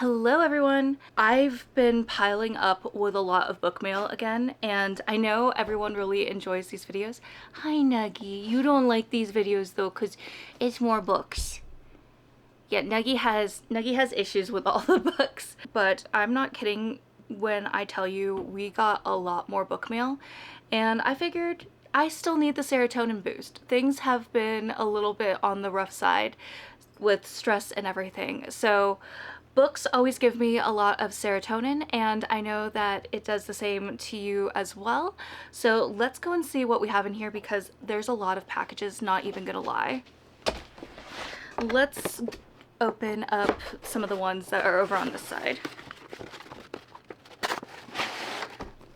Hello everyone! I've been piling up with a lot of book mail again, and I know everyone really enjoys these videos. Hi Nuggie, you don't like these videos though because it's more books. Yeah, Nuggie has issues with all the books, but I'm not kidding when I tell you we got a lot more book mail, and I figured I still need the serotonin boost. Things have been a little bit on the rough side with stress and everything, so books always give me a lot of serotonin, and I know that it does the same to you as well. So let's go and see what we have in here because there's a lot of packages, not even gonna lie. Let's open up some of the ones that are over on this side.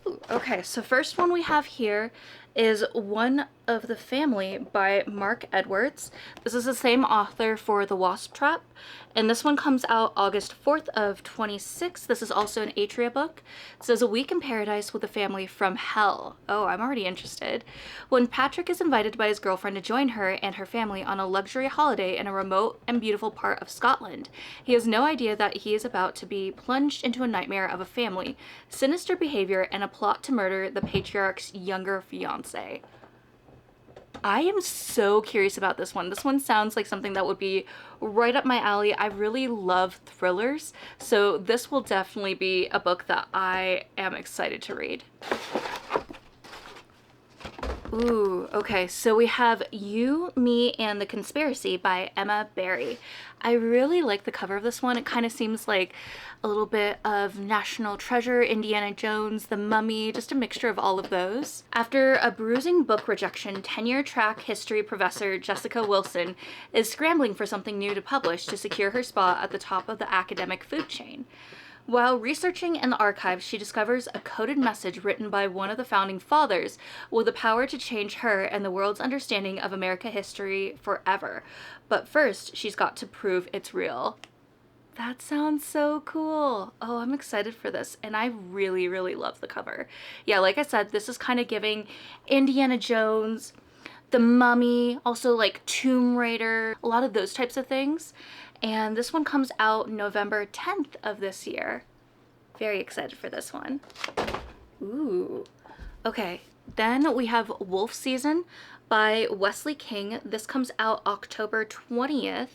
Ooh, okay, so first one we have here is One of the Family by Mark Edwards. This is the same author for The Wasp Trap, and this one comes out August 4th of 26. This is also an Atria book. It says, a week in paradise with a family from hell. Oh, I'm already interested. When Patrick is invited by his girlfriend to join her and her family on a luxury holiday in a remote and beautiful part of Scotland, he has no idea that he is about to be plunged into a nightmare of a family, sinister behavior, and a plot to murder the patriarch's younger fiancé. I am so curious about this one. This one sounds like something that would be right up my alley. I really love thrillers, so this will definitely be a book that I am excited to read. Ooh, okay, so we have You, Me, and the Conspiracy by Emma Barry. I really like the cover of this one. It kind of seems like a little bit of National Treasure, Indiana Jones, The Mummy, just a mixture of all of those. After a bruising book rejection, tenure track history professor Jessica Wilson is scrambling for something new to publish to secure her spot at the top of the academic food chain. While researching in the archives, she discovers a coded message written by one of the founding fathers with the power to change her and the world's understanding of American history forever. But first, she's got to prove it's real. That sounds so cool. Oh, I'm excited for this, and I really, really love the cover. Yeah, like I said, this is kind of giving Indiana Jones, The Mummy, also like Tomb Raider, a lot of those types of things. And this one comes out November 10th of this year. Very excited for this one. Ooh. Okay, then we have Wolf Season by Wesley King. This comes out October 20th.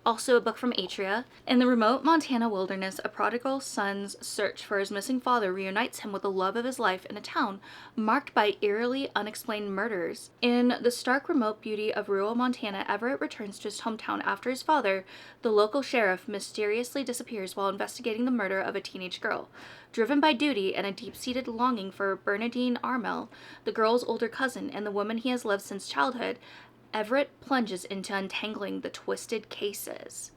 Also a book from Atria. In the remote Montana wilderness, a prodigal son's search for his missing father reunites him with the love of his life in a town marked by eerily unexplained murders. In the stark remote beauty of rural Montana, Everett returns to his hometown after his father, the local sheriff, mysteriously disappears while investigating the murder of a teenage girl. Driven by duty and a deep-seated longing for Bernadine Armel, the girl's older cousin and the woman he has loved since childhood, Everett plunges into untangling the twisted cases.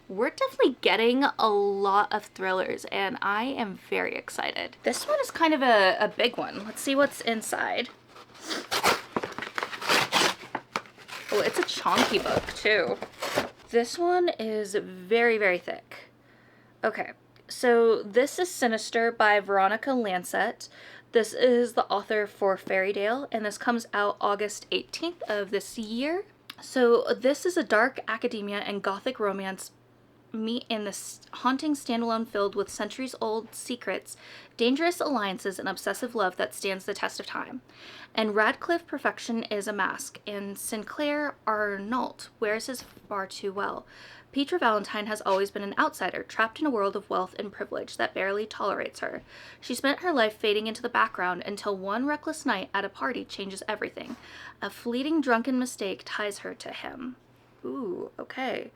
We're definitely getting a lot of thrillers, and I am very excited. This one is kind of a big one. Let's see what's inside. Oh, it's a chonky book, too. This one is very, very thick. Okay, so this is Sinister by Veronica Lancet. This is the author for Fairytale, and this comes out August 18th of this year. So this is a dark academia and gothic romance meet in this haunting standalone filled with centuries-old secrets, dangerous alliances, and obsessive love that stands the test of time. And Radcliffe perfection is a mask, and Sinclair Arnault wears his far too well. Petra Valentine has always been an outsider, trapped in a world of wealth and privilege that barely tolerates her. She spent her life fading into the background until one reckless night at a party changes everything. A fleeting drunken mistake ties her to him. Ooh, okay.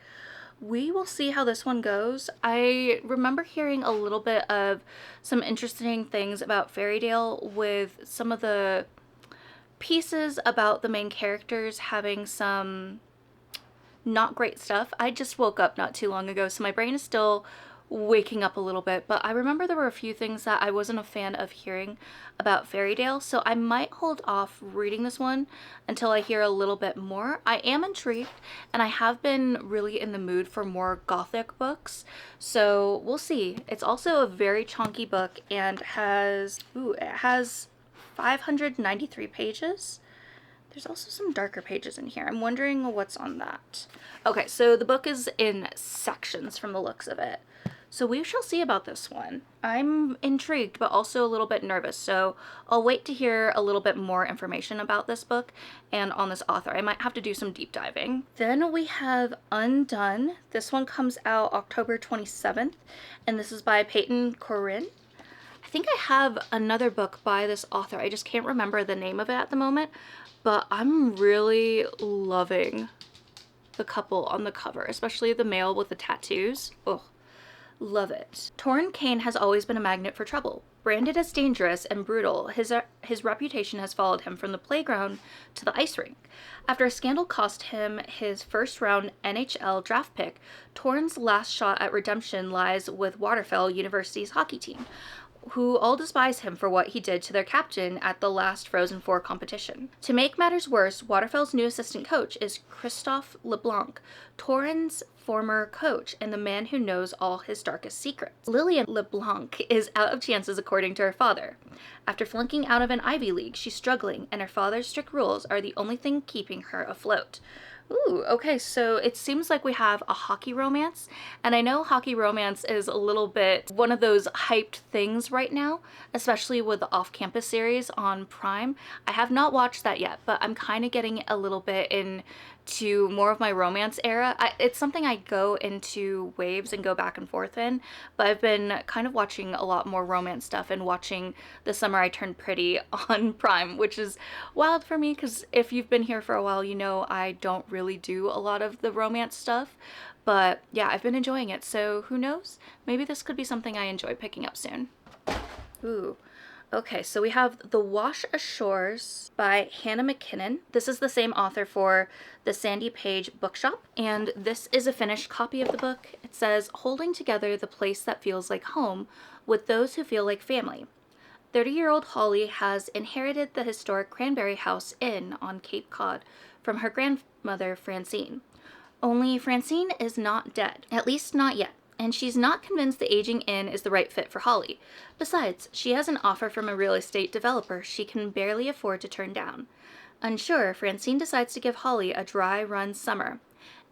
We will see how this one goes. I remember hearing a little bit of some interesting things about Fairytale with some of the pieces about the main characters having some not great stuff. I just woke up not too long ago, so my brain is still waking up a little bit, but I remember there were a few things that I wasn't a fan of hearing about Fairytale, so I might hold off reading this one until I hear a little bit more. I am intrigued, and I have been really in the mood for more gothic books, so we'll see. It's also a very chunky book and it has 593 pages. There's also some darker pages in here. I'm wondering what's on that. Okay, so the book is in sections from the looks of it. So we shall see about this one. I'm intrigued, but also a little bit nervous, so I'll wait to hear a little bit more information about this book and on this author. I might have to do some deep diving. Then we have Undone. This one comes out October 27th, and this is by Peyton Corinne. I think I have another book by this author. I just can't remember the name of it at the moment, but I'm really loving the couple on the cover, especially the male with the tattoos. Oh, love it. Torrin Kane has always been a magnet for trouble. Branded as dangerous and brutal, his reputation has followed him from the playground to the ice rink. After a scandal cost him his first-round NHL draft pick, Torrin's last shot at redemption lies with Waterfell University's hockey team, who all despise him for what he did to their captain at the last Frozen Four competition. To make matters worse, Waterfell's new assistant coach is Christophe LeBlanc, Torrin's former coach and the man who knows all his darkest secrets. Lillian LeBlanc is out of chances according to her father. After flunking out of an Ivy League, she's struggling, and her father's strict rules are the only thing keeping her afloat. Ooh, okay, so it seems like we have a hockey romance, and I know hockey romance is a little bit one of those hyped things right now, especially with the Off-Campus series on Prime. I have not watched that yet, but I'm kind of getting a little bit into more of my romance era. It's something I go into waves and go back and forth in, but I've been kind of watching a lot more romance stuff and watching The Summer I Turned Pretty on Prime, which is wild for me because if you've been here for a while, you know I don't really do a lot of the romance stuff. But yeah, I've been enjoying it, so who knows? Maybe this could be something I enjoy picking up soon. Ooh. Okay, so we have The Wash Ashores by Hannah McKinnon. This is the same author for the Sandy Page Bookshop, and this is a finished copy of the book. It says, holding together the place that feels like home with those who feel like family. 30-year-old Holly has inherited the historic Cranberry House Inn on Cape Cod from her grandmother, Francine. Only Francine is not dead, at least not yet, and she's not convinced the aging inn is the right fit for Holly. Besides, she has an offer from a real estate developer she can barely afford to turn down. Unsure, Francine decides to give Holly a dry run summer.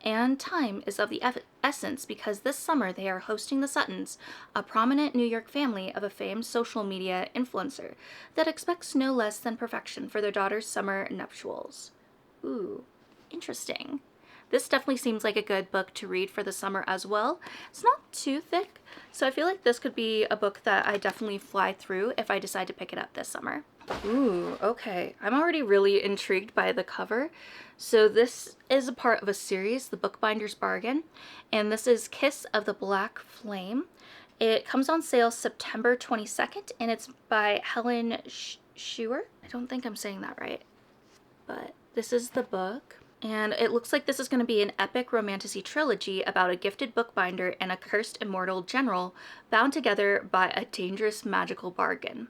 And time is of the essence because this summer they are hosting the Suttons, a prominent New York family of a famed social media influencer that expects no less than perfection for their daughter's summer nuptials. Ooh, interesting. This definitely seems like a good book to read for the summer as well. It's not too thick, so I feel like this could be a book that I definitely fly through if I decide to pick it up this summer. Ooh, okay. I'm already really intrigued by the cover. So this is a part of a series, The Bookbinder's Bargain, and this is Kiss of the Black Flame. It comes on sale September 22nd, and it's by Helen Schuer. I don't think I'm saying that right, but this is the book. And it looks like this is going to be an epic romantasy trilogy about a gifted bookbinder and a cursed immortal general bound together by a dangerous magical bargain.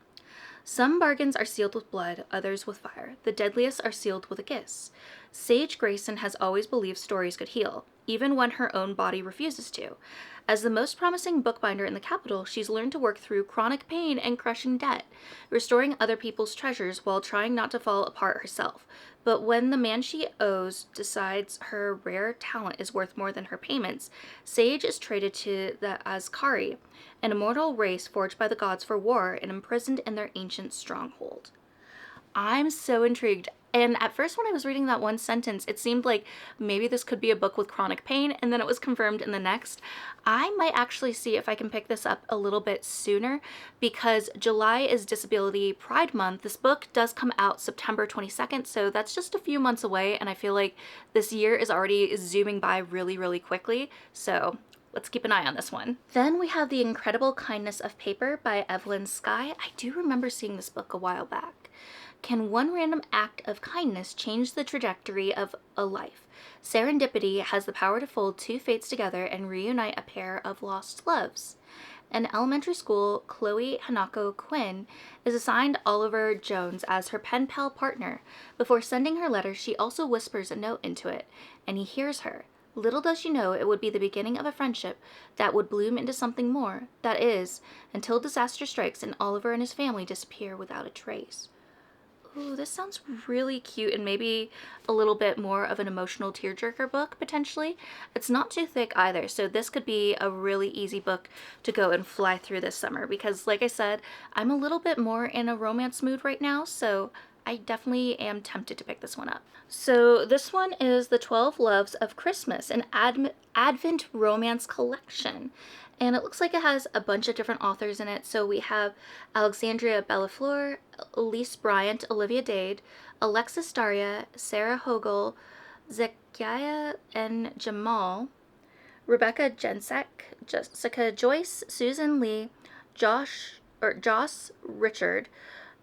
Some bargains are sealed with blood, others with fire. The deadliest are sealed with a kiss. Sage Grayson has always believed stories could heal, even when her own body refuses to. As the most promising bookbinder in the capital, she's learned to work through chronic pain and crushing debt, restoring other people's treasures while trying not to fall apart herself. But when the man she owes decides her rare talent is worth more than her payments, Sage is traded to the Azkari, an immortal race forged by the gods for war and imprisoned in their ancient stronghold. I'm so intrigued. And at first when I was reading that one sentence, it seemed like maybe this could be a book with chronic pain, and then it was confirmed in the next. I might actually see if I can pick this up a little bit sooner because July is Disability Pride Month. This book does come out September 22nd, so that's just a few months away, and I feel like this year is already zooming by really, really quickly. So let's keep an eye on this one. Then we have The Incredible Kindness of Paper by Evelyn Skye. I do remember seeing this book a while back. Can one random act of kindness change the trajectory of a life? Serendipity has the power to fold two fates together and reunite a pair of lost loves. In elementary school, Chloe Hanako Quinn is assigned Oliver Jones as her pen pal partner. Before sending her letter, she also whispers a note into it, and he hears her. Little does she know it would be the beginning of a friendship that would bloom into something more. That is, until disaster strikes and Oliver and his family disappear without a trace. Ooh, this sounds really cute and maybe a little bit more of an emotional tearjerker book, potentially. It's not too thick either, so this could be a really easy book to go and fly through this summer because, like I said, I'm a little bit more in a romance mood right now, so I definitely am tempted to pick this one up. So this one is The 12 Loves of Christmas, an Advent romance collection. And it looks like it has a bunch of different authors in it. So we have Alexandria Bellafleur, Elise Bryant, Olivia Dade, Alexis Daria, Sarah Hogel, Zekiah and Jamal, Rebecca Jensek, Jessica Joyce, Susan Lee, Joss Richard,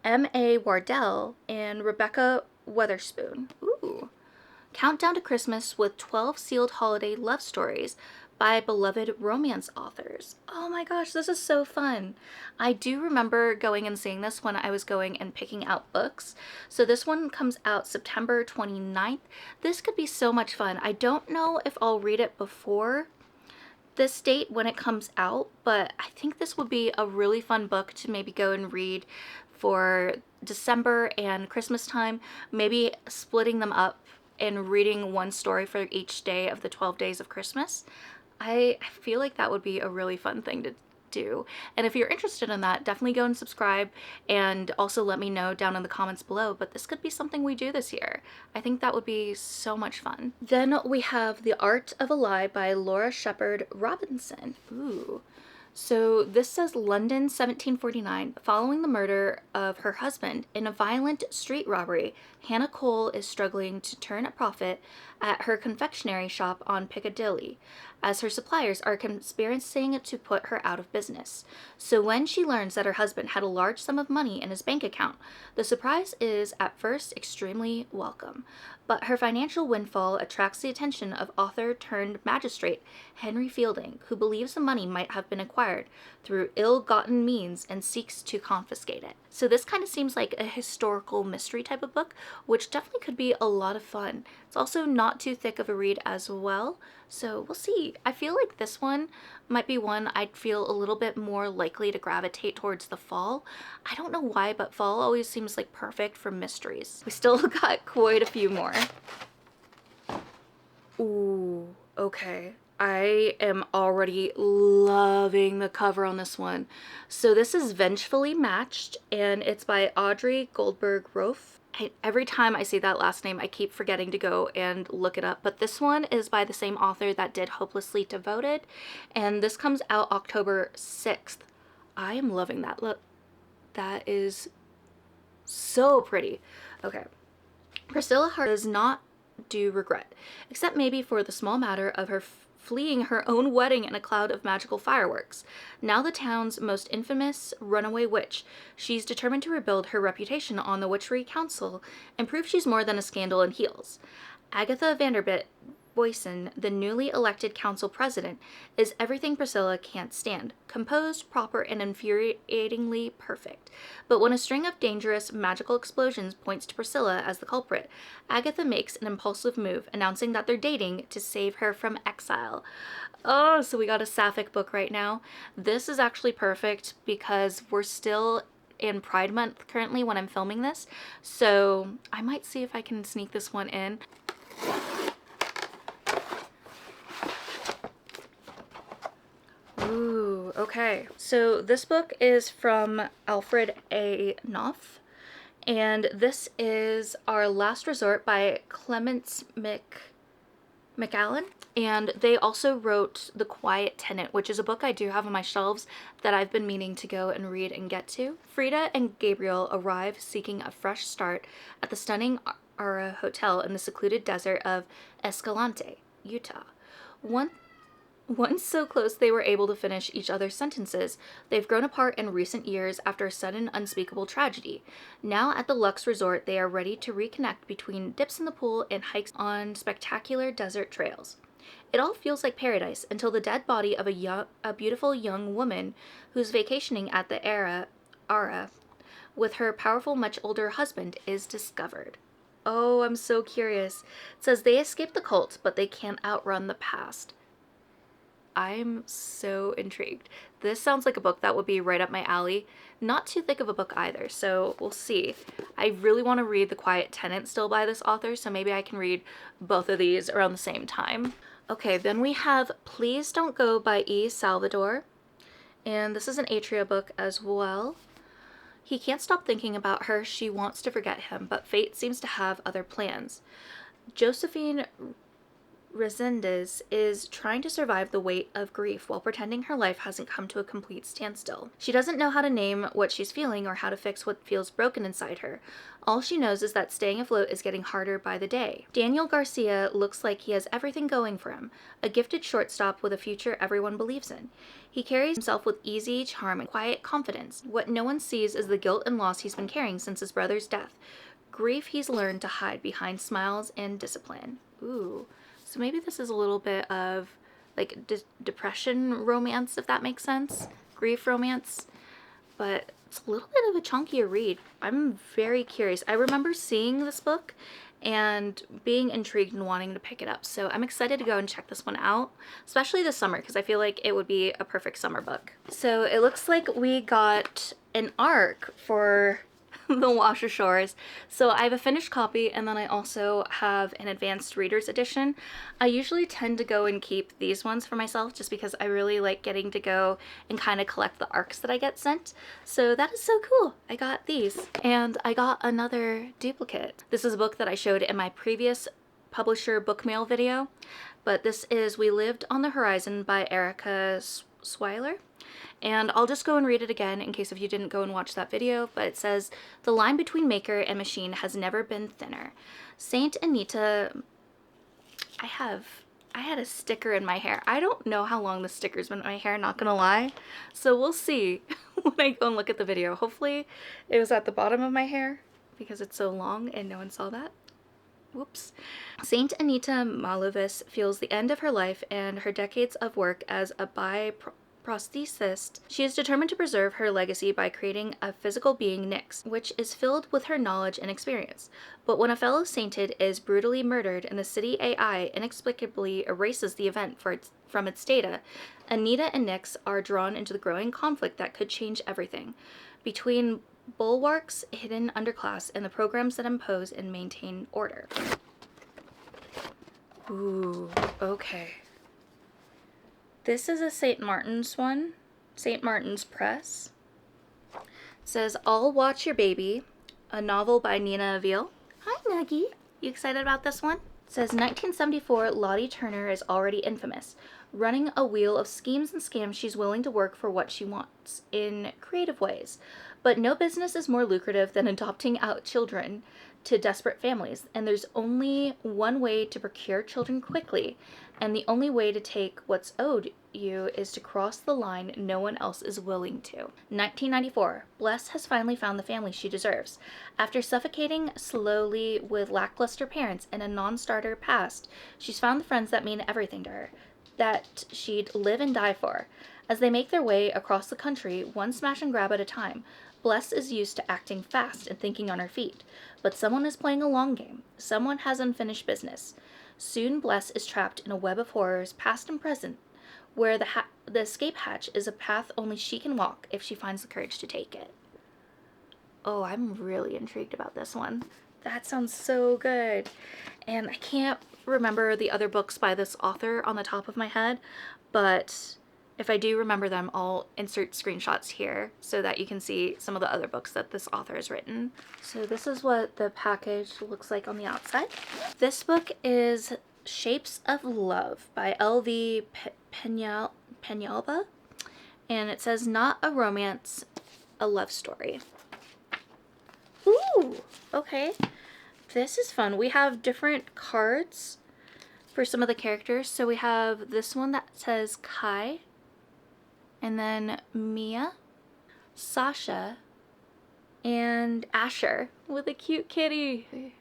M.A. Wardell, and Rebecca Weatherspoon. Ooh. Countdown to Christmas with 12 sealed holiday love stories by beloved romance authors. Oh my gosh, this is so fun. I do remember going and seeing this when I was going and picking out books. So this one comes out September 29th. This could be so much fun. I don't know if I'll read it before this date when it comes out, but I think this would be a really fun book to maybe go and read for December and Christmas time, maybe splitting them up and reading one story for each day of the 12 days of Christmas. I feel like that would be a really fun thing to do. And if you're interested in that, definitely go and subscribe and also let me know down in the comments below. But this could be something we do this year. I think that would be so much fun. Then we have The Art of a Lie by Laura Shepard Robinson. Ooh. So this says London 1749. Following the murder of her husband in a violent street robbery, Hannah Cole is struggling to turn a profit at her confectionery shop on Piccadilly, as her suppliers are conspiring to put her out of business. So when she learns that her husband had a large sum of money in his bank account, the surprise is at first extremely welcome. But her financial windfall attracts the attention of author turned magistrate Henry Fielding, who believes the money might have been acquired through ill-gotten means and seeks to confiscate it. So this kind of seems like a historical mystery type of book, which definitely could be a lot of fun. It's also not too thick of a read as well, so we'll see. I feel like this one might be one I'd feel a little bit more likely to gravitate towards the fall. I don't know why, but fall always seems like perfect for mysteries. We still got quite a few more. Ooh, okay. I am already loving the cover on this one. So this is Vengefully Matched, and it's by Audrey Goldberg Rofe. Every time I see that last name, I keep forgetting to go and look it up. But this one is by the same author that did Hopelessly Devoted, and this comes out October 6th. I am loving that. Look, that is so pretty. Okay. Priscilla Hart does not do regret, except maybe for the small matter of her fleeing her own wedding in a cloud of magical fireworks. Now the town's most infamous runaway witch, she's determined to rebuild her reputation on the Witchery Council and prove she's more than a scandal in heels. Agatha Vanderbilt Boyson, the newly elected council president, is everything Priscilla can't stand. Composed, proper, and infuriatingly perfect. But when a string of dangerous magical explosions points to Priscilla as the culprit, Agatha makes an impulsive move, announcing that they're dating to save her from exile. Oh, so we got a sapphic book right now. This is actually perfect because we're still in Pride Month currently when I'm filming this, so I might see if I can sneak this one in. Ooh, okay. So this book is from Alfred A. Knopf, and this is Our Last Resort by Clemence McAllen. And they also wrote The Quiet Tenant, which is a book I do have on my shelves that I've been meaning to go and read and get to. Frida and Gabriel arrive seeking a fresh start at the stunning Ara Hotel in the secluded desert of Escalante, Utah. Once so close they were able to finish each other's sentences, they've grown apart in recent years after a sudden unspeakable tragedy. Now at the Luxe Resort, they are ready to reconnect between dips in the pool and hikes on spectacular desert trails. It all feels like paradise until the dead body of a beautiful young woman who's vacationing at the Ara with her powerful, much older husband is discovered. Oh, I'm so curious. It says they escaped the cult, but they can't outrun the past. I'm so intrigued. This sounds like a book that would be right up my alley. Not too thick of a book either, so we'll see. I really want to read The Quiet Tenant still by this author, so maybe I can read both of these around the same time. Okay, then we have Please Don't Go by E. Salvador, and this is an Atria book as well. He can't stop thinking about her. She wants to forget him, but fate seems to have other plans. Josephine Resendez is trying to survive the weight of grief while pretending her life hasn't come to a complete standstill. She doesn't know how to name what she's feeling or how to fix what feels broken inside her. All she knows is that staying afloat is getting harder by the day. Daniel Garcia looks like he has everything going for him, a gifted shortstop with a future everyone believes in. He carries himself with easy charm and quiet confidence. What no one sees is the guilt and loss he's been carrying since his brother's death. Grief he's learned to hide behind smiles and discipline. Ooh. So maybe this is a little bit of like depression romance, if that makes sense. Grief romance. But it's a little bit of a chunkier read. I'm very curious. I remember seeing this book and being intrigued and wanting to pick it up. So I'm excited to go and check this one out, especially this summer, because I feel like it would be a perfect summer book. So it looks like we got an ARC for the Washer Shores. So I have a finished copy, and then I also have an advanced reader's edition. I usually tend to go and keep these ones for myself just because I really like getting to go and kind of collect the ARCs that I get sent. So that is so cool. I got these, and I got another duplicate. This is a book that I showed in my previous publisher bookmail video, but this is We Lived on the Horizon by Erica Swiler. And I'll just go and read it again in case if you didn't go and watch that video, but it says, the line between maker and machine has never been thinner. Saint Anita, I had a sticker in my hair. I don't know how long the sticker's been in my hair, not gonna lie. So we'll see when I go and look at the video. Hopefully it was at the bottom of my hair because it's so long and no one saw that. Whoops. Saint Anita Malovis feels the end of her life and her decades of work as a prosthesist. She is determined to preserve her legacy by creating a physical being, Nyx, which is filled with her knowledge and experience. But when a fellow sainted is brutally murdered and the city AI inexplicably erases the event from its data, Anita and Nyx are drawn into the growing conflict that could change everything. Between bulwarks, hidden underclass, and the programs that impose and maintain order. Ooh, okay. This is a St. Martin's one, St. Martin's Press. It says, I'll Watch Your Baby, a novel by Nina Avil. Hi, Nuggie. You excited about this one? It says, 1974, Lottie Turner is already infamous, running a wheel of schemes and scams. She's willing to work for what she wants in creative ways. But no business is more lucrative than adopting out children to desperate families, and there's only one way to procure children quickly, and the only way to take what's owed you is to cross the line no one else is willing to. 1994, Bless has finally found the family she deserves. After suffocating slowly with lackluster parents and a non-starter past, she's found the friends that mean everything to her, that she'd live and die for. As they make their way across the country, one smash and grab at a time, Bless is used to acting fast and thinking on her feet, but someone is playing a long game. Someone has unfinished business. Soon Bless is trapped in a web of horrors, past and present, where the escape hatch is a path only she can walk if she finds the courage to take it. Oh, I'm really intrigued about this one. That sounds so good. And I can't remember the other books by this author on the top of my head, but if I do remember them, I'll insert screenshots here so that you can see some of the other books that this author has written. So this is what the package looks like on the outside. This book is Shapes of Love by L.V. Peñalba, and it says, not a romance, a love story. Ooh, okay. This is fun. We have different cards for some of the characters. So we have this one that says Kai, and then Mia, Sasha, and Asher with a cute kitty.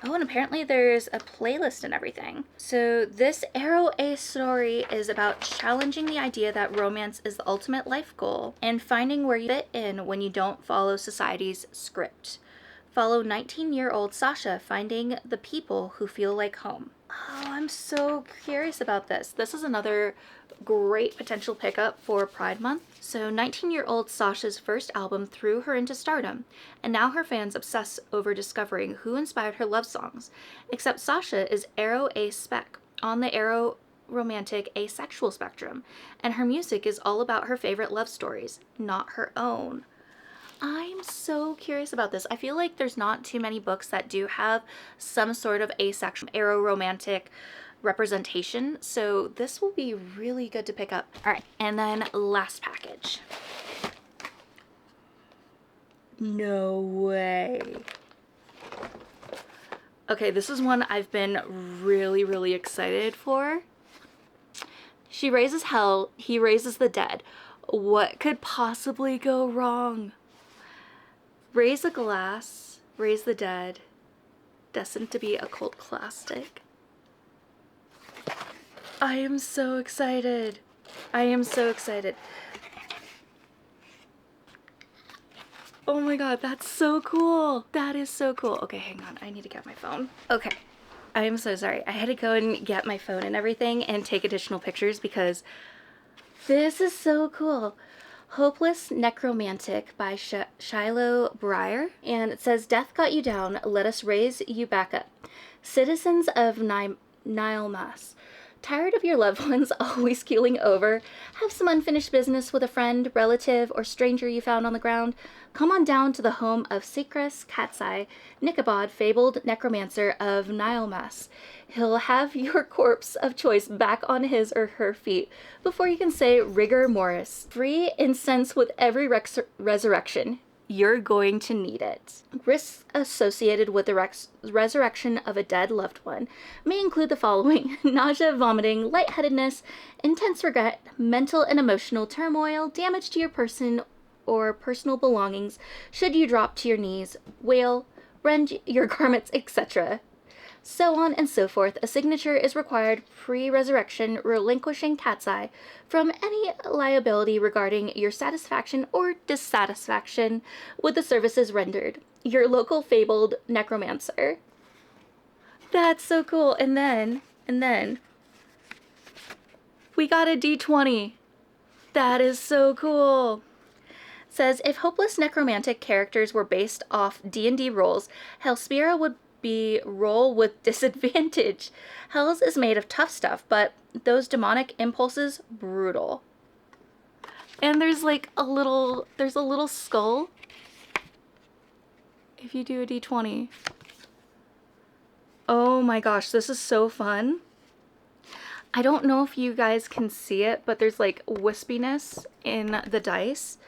Oh, and apparently there's a playlist and everything. So this Arrow A story is about challenging the idea that romance is the ultimate life goal and finding where you fit in when you don't follow society's script. Follow 19-year-old Sasha finding the people who feel like home. Oh, I'm so curious about this. This is another great potential pickup for Pride Month. So 19-year-old Sasha's first album threw her into stardom, and now her fans obsess over discovering who inspired her love songs. Except Sasha is aro A-spec, on the aro romantic asexual spectrum, and her music is all about her favorite love stories, not her own. I'm so curious about this. I feel like there's not too many books that do have some sort of asexual aromantic representation, so this will be really good to pick up. All right, and then last package. No way. Okay, this is one I've been really excited for. She raises hell, he raises the dead. What could possibly go wrong? Raise a glass, raise the dead, destined to be a cult classic. I am so excited. I am so excited. Oh my god, that's so cool. That is so cool. Okay, hang on. I need to get my phone. Okay. I am so sorry. I had to go and get my phone and everything and take additional pictures because this is so cool. Hopeless Necromantic by Shiloh Breyer. And it says, death got you down, let us raise you back up. Citizens of Nilemas, tired of your loved ones always keeling over? Have some unfinished business with a friend, relative, or stranger you found on the ground? Come on down to the home of Secrus Katsai, Nichabod, fabled necromancer of Nilemas. He'll have your corpse of choice back on his or her feet before you can say rigor mortis. Free incense with every resurrection. You're going to need it. Risks associated with the resurrection of a dead loved one may include the following: nausea, vomiting, lightheadedness, intense regret, mental and emotional turmoil, damage to your person or personal belongings should you drop to your knees, wail, rend your garments, etc. So on and so forth. A signature is required pre-resurrection, relinquishing Katsai from any liability regarding your satisfaction or dissatisfaction with the services rendered. Your local fabled necromancer. That's so cool. And then we got a D20. That is so cool. It says, if hopeless necromantic characters were based off D&D roles, Hellspira would be roll with disadvantage. Hell's is made of tough stuff, but those demonic impulses, brutal. And there's like there's a little skull if you do a D20. Oh my gosh, this is so fun. I don't know if you guys can see it, but there's like wispiness in the dice.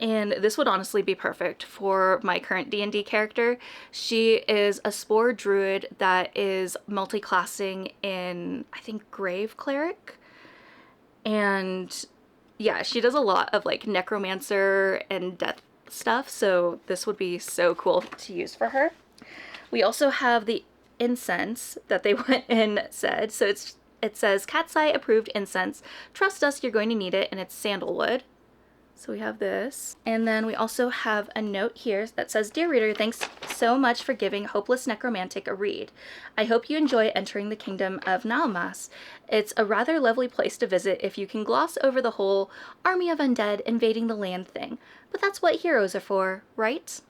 And this would honestly be perfect for my current D&D character. She is a spore druid that is multi-classing in, I think, Grave Cleric. And yeah, she does a lot of like necromancer and death stuff. So this would be so cool to use for her. We also have the incense that they went and said. So it says Katsai approved incense. Trust us, you're going to need it. And it's sandalwood. So we have this, and then we also have a note here that says, Dear reader, thanks so much for giving Hopeless Necromantic a read. I hope you enjoy entering the kingdom of Nilemas. It's a rather lovely place to visit if you can gloss over the whole army of undead invading the land thing. But that's what heroes are for, right?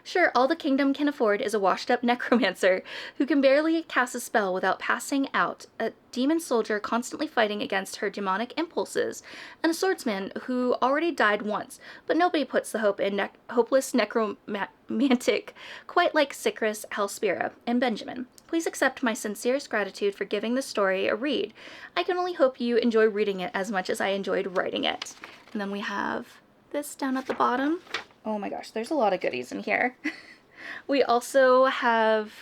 Sure, all the kingdom can afford is a washed-up necromancer who can barely cast a spell without passing out, a demon soldier constantly fighting against her demonic impulses, and a swordsman who already died once, but nobody puts the hope in hopeless necromantic quite like Secrus, Hellspira, and Benjamin. Please accept my sincerest gratitude for giving this story a read. I can only hope you enjoy reading it as much as I enjoyed writing it. And then we have this down at the bottom. Oh my gosh, there's a lot of goodies in here. We also have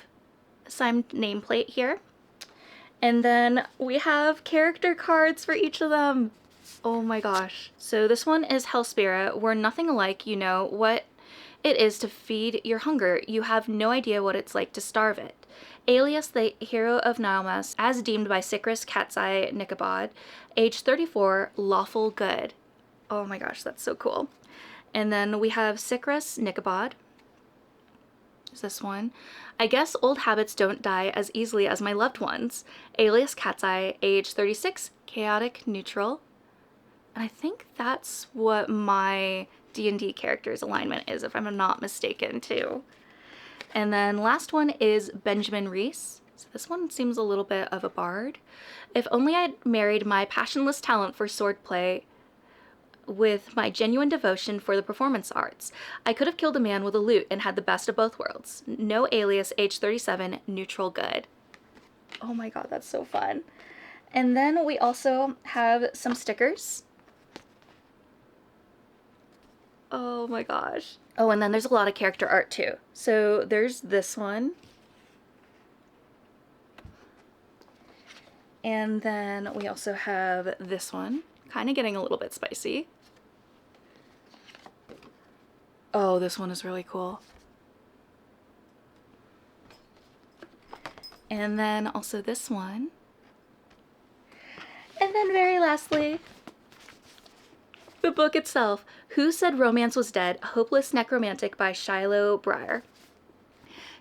a signed nameplate here. And then we have character cards for each of them. Oh my gosh. So this one is Hellspira. We're nothing alike. You know what it is to feed your hunger. You have no idea what it's like to starve it. Alias, the hero of Nilemas, as deemed by Secrus Katsai Nichabod, age 34, lawful good. Oh my gosh, that's so cool. And then we have Secrus Nichabod. There's this one. I guess old habits don't die as easily as my loved ones. Alias Cat's Eye, age 36, chaotic, neutral. And I think that's what my D&D character's alignment is, if I'm not mistaken, too. And then last one is Benjamin Reese. So this one seems a little bit of a bard. If only I'd married my passionless talent for swordplay with my genuine devotion for the performance arts, I could have killed a man with a lute and had the best of both worlds. No alias, age 37, neutral good. Oh my god, that's so fun. And then we also have some stickers. Oh my gosh. Oh, and then there's a lot of character art too. So there's this one. And then we also have this one, kind of getting a little bit spicy. Oh, this one is really cool. And then also this one. And then very lastly, the book itself, Who Said Romance Was Dead? A Hopeless Necromantic by Shiloh Breyer.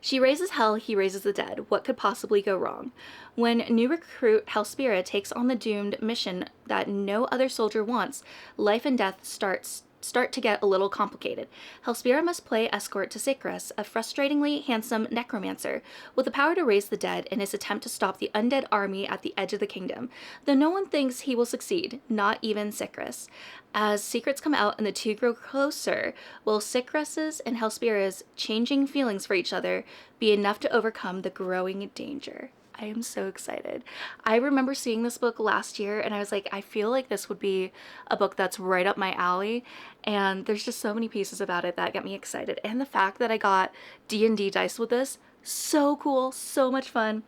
She raises hell, he raises the dead. What could possibly go wrong? When new recruit Hellspira takes on the doomed mission that no other soldier wants, life and death start to get a little complicated. Hellspira must play escort to Sacras, a frustratingly handsome necromancer with the power to raise the dead in his attempt to stop the undead army at the edge of the kingdom, though no one thinks he will succeed, not even Sacras. As secrets come out and the two grow closer, will Sacras's and Hellspira's changing feelings for each other be enough to overcome the growing danger? I am so excited. I remember seeing this book last year and I was like, I feel like this would be a book that's right up my alley, and there's just so many pieces about it that get me excited. And the fact that I got D&D dice with this, so cool, so much fun.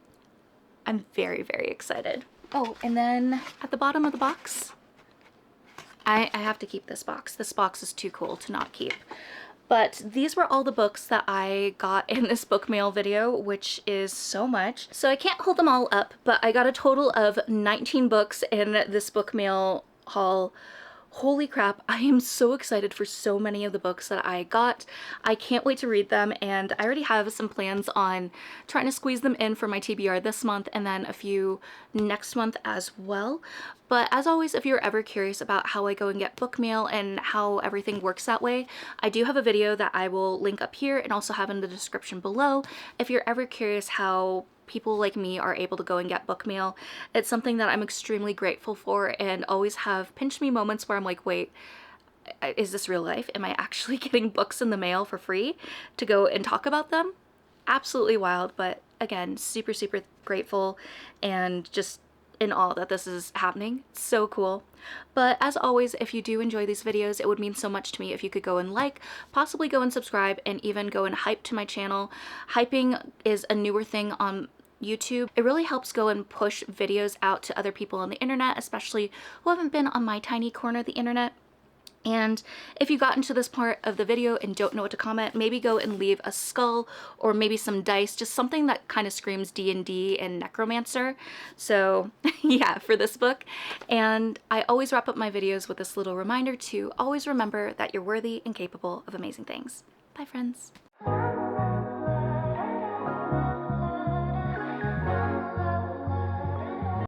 I'm very, very excited. Oh, and then at the bottom of the box, I have to keep this box. This box is too cool to not keep. But these were all the books that I got in this book mail video, which is so much. So I can't hold them all up, but I got a total of 19 books in this book mail haul. Holy crap, I am so excited for so many of the books that I got. I can't wait to read them, and I already have some plans on trying to squeeze them in for my TBR this month and then a few next month as well. But as always, if you're ever curious about how I go and get book mail and how everything works that way, I do have a video that I will link up here and also have in the description below if you're ever curious how people like me are able to go and get book mail. It's something that I'm extremely grateful for and always have pinch me moments where I'm like, wait, is this real life? Am I actually getting books in the mail for free to go and talk about them? Absolutely wild, but again, super, super grateful and just in awe that this is happening. It's so cool. But as always, if you do enjoy these videos, it would mean so much to me if you could go and like, possibly go and subscribe, and even go and hype to my channel. Hyping is a newer thing on YouTube. It really helps go and push videos out to other people on the internet, especially who haven't been on my tiny corner of the internet. And if you got into this part of the video and don't know what to comment, maybe go and leave a skull or maybe some dice, just something that kind of screams D&D and necromancer. So yeah, for this book. And I always wrap up my videos with this little reminder to always remember that you're worthy and capable of amazing things. Bye, friends.